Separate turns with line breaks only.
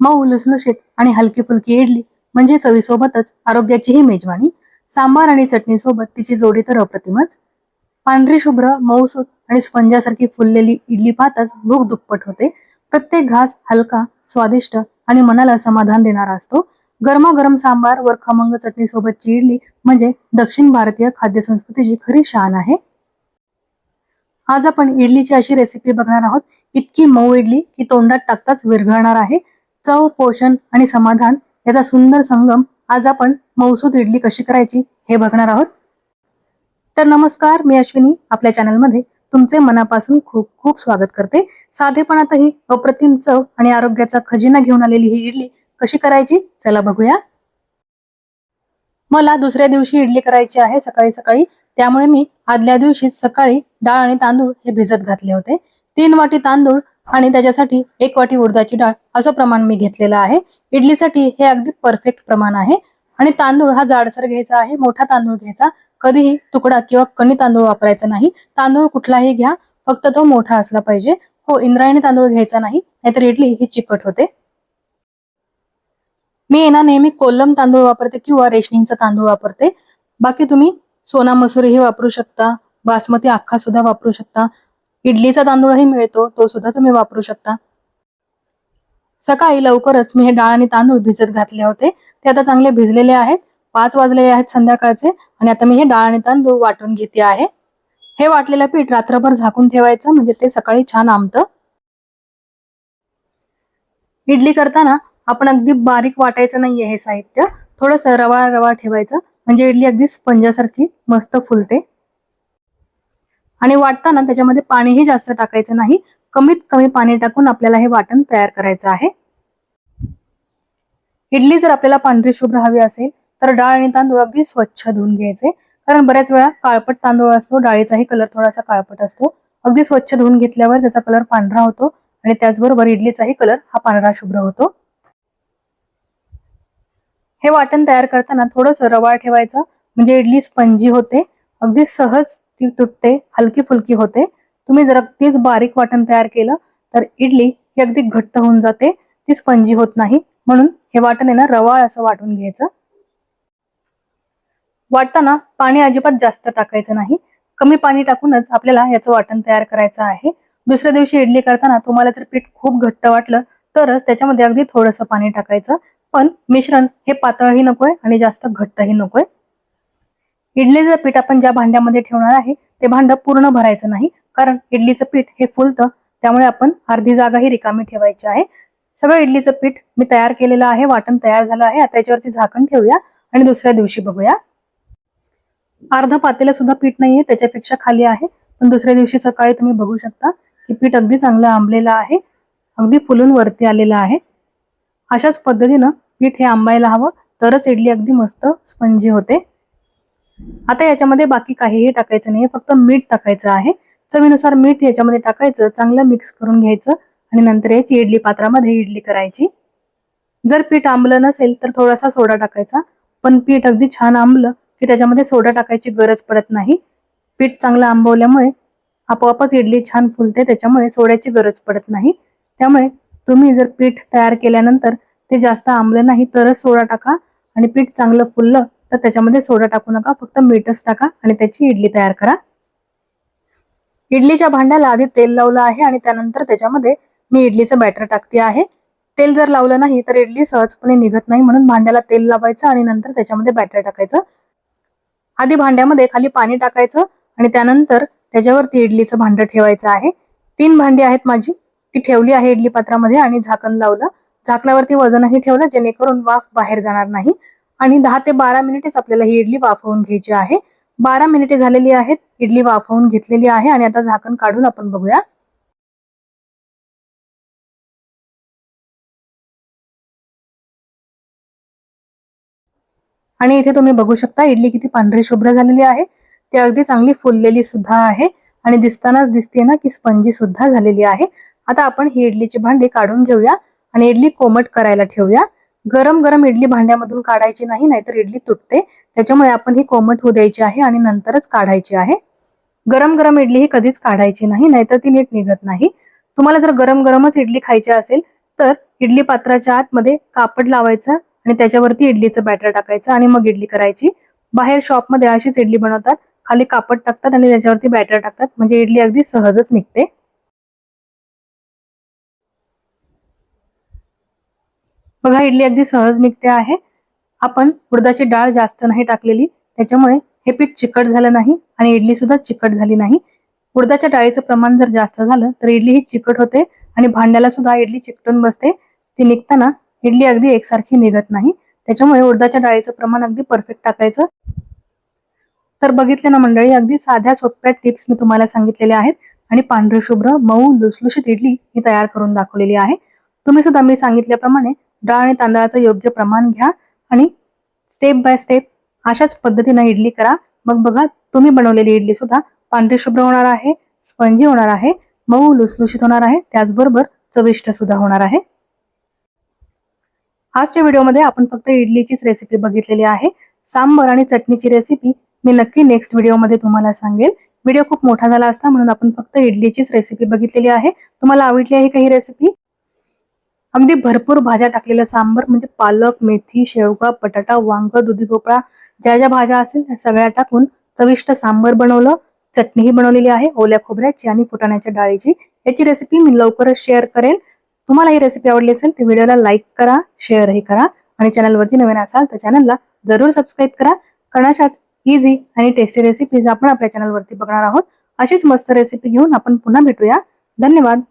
मऊ लुसलुशीत आणि हलकी फुलकी इडली म्हणजे चवीसोबतच आरोग्याचीही मेजवानी. सांबार आणि चटणी सोबत तिची जोडी तर अप्रतिमच. पांढरी शुभ्र मऊसूत आणि स्पंजासारखी फुललेली इडली पाहताच भूक दुप्पट होते. प्रत्येक घास हलका, स्वादिष्ट आणि मनाला समाधान देणारा असतो. गरमागरम सांबार वर खमंग चटणी सोबतची इडली म्हणजे दक्षिण भारतीय खाद्य संस्कृतीची खरी शान आहे. आज आपण इडलीची अशी रेसिपी बघणार आहोत, इतकी मऊ इडली की तोंडात टाकताच विरघळणार आहे. चव, पोषण आणि समाधान याचा सुंदर संगम. आज आपण मऊसूत इडली कशी करायची हे बघणार आहोत. तर नमस्कार, मी अश्विनी आपल्या चॅनलमध्ये तुमचे मनापासून खूप खूप स्वागत करते. साधेपणातही अप्रतिम चव आणि आरोग्याचा खजिना घेऊन आलेली ही इडली कशी करायची चला बघूया. मला दुसऱ्या दिवशी इडली करायची आहे सकाळी सकाळी, त्यामुळे मी आदल्या दिवशी सकाळी डाळ आणि तांदूळ हे भिजत घातले होते. 3 वाटी तांदूळ आणि त्याच्यासाठी 1 वाटी उडदाची डाळ असं प्रमाण मी घेतलेलं आहे. इडलीसाठी हे अगदी परफेक्ट प्रमाण आहे. आणि तांदूळ हा जाडसर घ्यायचा आहे, मोठा तांदूळ घ्यायचा. कधीही तुकडा किंवा कणी तांदूळ वापरायचा नाही. तांदूळ कुठलाही घ्या, फक्त तो मोठा असला पाहिजे. हो, इंद्रायणी तांदूळ घ्यायचा नाही, नाहीतर इडली ही चिकट होते. मी नेहमी कोलम तांदूळ वापरते किंवा रेशनिंगचा तांदूळ वापरते. बाकी तुम्ही सोना मसुरीही वापरू शकता, बासमती अख्खा सुद्धा वापरू शकता. इडलीचा तांदूळही मिळतो, तो सुद्धा तुम्ही वापरू शकता. सकाळी लवकरच मी हे डाळ आणि तांदूळ भिजत घातले होते. ते आता चांगले भिजलेले आहेत. 5 वाजलेले आहेत संध्याकाळचे. आणि आता मी हे डाळ आणि तांदूळ वाटून घेते आहे. हे वाटलेलं पीठ रात्रभर झाकून ठेवायचं, म्हणजे ते सकाळी छान आंबतं. इडली करताना आपण अगदी बारीक वाटायचं नाहीये हे साहित्य. थोडंसं रवाळ रवाळ ठेवायचं, म्हणजे इडली अगदी स्पंजासारखी मस्त फुलते. आणि वाटताना त्याच्यामध्ये पाणीही जास्त टाकायचं नाही. कमीत कमी पाणी टाकून आपल्याला हे वाटण तयार करायचं आहे. इडली जर आपल्याला पांढरी शुभ्र हवी असेल तर डाळ आणि तांदूळ अगदी स्वच्छ धुवून घ्यायचे, कारण बऱ्याच वेळा काळपट तांदूळ असतो, डाळीचाही कलर थोडासा काळपट असतो. अगदी स्वच्छ धुवून घेतल्यावर त्याचा कलर पांढरा होतो आणि त्याचबरोबर इडलीचाही कलर हा पांढरा शुभ्र होतो. हे वाटण तयार करताना थोडंसं रवाळ ठेवायचं, म्हणजे इडली स्पंजी होते, अगदी सहज ती तुटते, हलकी फुलकी होते. तुम्ही जर अगदीच बारीक वाटण तयार केलं तर इडली ही अगदी घट्ट होऊन जाते, ती स्पंजी होत नाही. म्हणून हे वाटण आहे ना, रवाळ असं वाटून घ्यायचं. वाटताना पाणी अजिबात जास्त टाकायचं नाही. कमी पाणी टाकूनच आपल्याला याचं वाटण तयार करायचं आहे. दुसऱ्या दिवशी इडली करताना तुम्हाला जर पीठ खूप घट्ट वाटलं तरच त्याच्यामध्ये अगदी थोडंसं पाणी टाकायचं. पण मिश्रण हे पातळही नकोय आणि जास्त घट्टही नकोय. इडलीचं पीठ आपण ज्या भांड्यामध्ये ठेवणार आहे ते भांडं पूर्ण भरायचं नाही, कारण इडलीचं पीठ हे फुलतं, त्यामुळे आपण अर्धी जागाही रिकामी ठेवायची आहे. सगळं इडलीचं पीठ मी तयार केलेलं आहे, वाटण तयार झालं आहे. आता याच्यावरती झाकण ठेवूया आणि दुसऱ्या दिवशी बघूया. अर्ध पातेलं सुद्धा पीठ नाहीये, त्याच्यापेक्षा खाली आहे. पण दुसऱ्या दिवशी सकाळी तुम्ही बघू शकता की पीठ अगदी चांगलं आंबलेलं आहे, अगदी फुलून वरती आलेलं आहे. अशाच पद्धतीनं पीठ हे आंबायला हवं, तरच इडली अगदी मस्त स्पंजी होते. आता याच्यामध्ये बाकी काहीही टाकायचं नाहीये, फक्त मीठ टाकायचं आहे. चवीनुसार मीठ याच्यामध्ये टाकायचं, चांगलं मिक्स करून घ्यायचं आणि नंतर याची इडली पात्रामध्ये इडली करायची. जर पीठ आंबलं नसेल तर थोडासा सोडा टाकायचा, पण पीठ अगदी छान आंबलं की त्याच्यामध्ये सोडा टाकायची गरज पडत नाही. पीठ चांगलं आंबवल्यामुळे आपोआपच इडली छान फुलते, त्याच्यामुळे सोड्याची गरज पडत नाही. त्यामुळे तुम्ही जर पीठ तयार केल्यानंतर ते जास्त आंबलं नाही तरच सोडा टाका, आणि पीठ चांगलं फुललं तर त्याच्यामध्ये सोडा टाकू नका, फक्त मीठच टाका आणि त्याची इडली तयार करा. इडलीच्या भांड्याला आधी तेल लावलं आहे आणि त्यानंतर त्याच्यामध्ये मी इडलीचं बॅटर टाकते आहे. तेल जर लावलं नाही तर इडली सहजपणे निघत नाही, म्हणून भांड्याला तेल लावायचं आणि नंतर त्याच्यामध्ये बॅटर टाकायचं. आधी भांड्यामध्ये खाली पाणी टाकायचं आणि त्यानंतर त्याच्यावरती इडलीचं भांडं ठेवायचं आहे. 3 भांडी आहेत माझी, ती ठेवली आहे इडली पात्रामध्ये आणि झाकण लावलं. झाकणावरती वजनही ठेवलं, जेणेकरून वाफ बाहेर जाणार नाही. आणि 10 ते 12 मिनिटेच आपल्याला ही इडली वाफवून घ्यायची आहे. 12 मिनिटे झालेली आहेत, इडली वाफवून घेतलेली आहे. आणि आता झाकण काढून आपण बघूया. आणि इथे तुम्ही बघू शकता इडली किती पांढरी शुभ्र झालेली आहे. ती अगदी चांगली फुललेली सुद्धा आहे आणि दिसतानाच दिसते ना की स्पंजी सुद्धा झालेली आहे. आता आपण ही इडलीची भांडी काढून घेऊया आणि इडली कोमट करायला ठेवूया. गरम गरम इडली भांड्यामधून काढायची नाही, नाहीतर इडली तुटते. त्याच्यामुळे आपण ही कोमट होऊ द्यायची आहे आणि नंतरच काढायची आहे. गरम गरम इडली ही कधीच काढायची नाही, नाहीतर ती नीट निघत नाही. तुम्हाला जर गरम गरमच इडली खायची असेल तर इडली पात्राच्या आतमध्ये कापड लावायचं आणि त्याच्यावरती इडलीचं बॅटर टाकायचं आणि मग इडली करायची. बाहेर शॉपमध्ये अशीच इडली बनवतात, खाली कापड टाकतात आणि त्याच्यावरती बॅटर टाकतात, म्हणजे इडली अगदी सहजच निघते. बघा, इडली अगदी सहज निघते आहे. आपण उडदाची डाळ जास्त नाही टाकलेली, त्याच्यामुळे हे पीठ चिकट झालं नाही आणि इडली सुद्धा चिकट झाली नाही. उडदाच्या डाळीचं प्रमाण जर जास्त झालं तर इडली ही चिकट होते आणि भांड्याला सुद्धा इडली चिकटून बसते. ती निघताना इडली अगदी एकसारखी निघत नाही. त्याच्यामुळे उडदाच्या डाळीचं प्रमाण अगदी परफेक्ट टाकायचं. तर बघितले ना मंडळी, अगदी साध्या सोप्या टिप्स मी तुम्हाला सांगितलेल्या आहेत आणि पांढरी शुभ्र मऊ लुसलुशीत इडली ही तयार करून दाखवलेली आहे. तुम्ही सुद्धा मी सांगितल्याप्रमाणे डाळ आणि तांदळाचं योग्य प्रमाण घ्या आणि स्टेप बाय स्टेप अशाच पद्धतीने इडली करा. मग बघा, तुम्ही बनवलेली इडली सुद्धा पांढरी शुभ्र होणार आहे, स्पंजी होणार आहे, मऊ लुसलुशीत होणार आहे, त्याचबरोबर चविष्ट सुद्धा होणार आहे. आजच्या व्हिडिओमध्ये आपण फक्त इडलीचीच रेसिपी बघितलेली आहे. सांबर आणि चटणीची रेसिपी मी नक्की नेक्स्ट व्हिडिओमध्ये तुम्हाला सांगेल. व्हिडिओ खूप मोठा झाला असता म्हणून आपण फक्त इडलीचीच रेसिपी बघितलेली आहे. तुम्हाला आवडली आहे का ही रेसिपी? अगदी भरपूर भाज्या टाकलेलं सांबर, म्हणजे पालक, मेथी, शेवगा, बटाटा, वांग, दुधी भोपळा, ज्या ज्या भाज्या असेल त्या सगळ्या टाकून चविष्ट सांबर बनवलं. चटणीही बनवलेली आहे ओल्या खोबऱ्याची आणि फुटाण्याच्या डाळीची. याची रेसिपी मी लवकरच शेअर करेन. तुम्हाला ही रेसिपी आवडली असेल तर व्हिडिओला लाईक करा, शेअरही करा आणि चॅनलवरती नवीन असाल तर चॅनलला जरूर सबस्क्राईब करा. कारण अशाच इझी आणि टेस्टी रेसिपीज आपण आपल्या चॅनलवरती बघणार आहोत. अशीच मस्त रेसिपी घेऊन आपण पुन्हा भेटूया. धन्यवाद.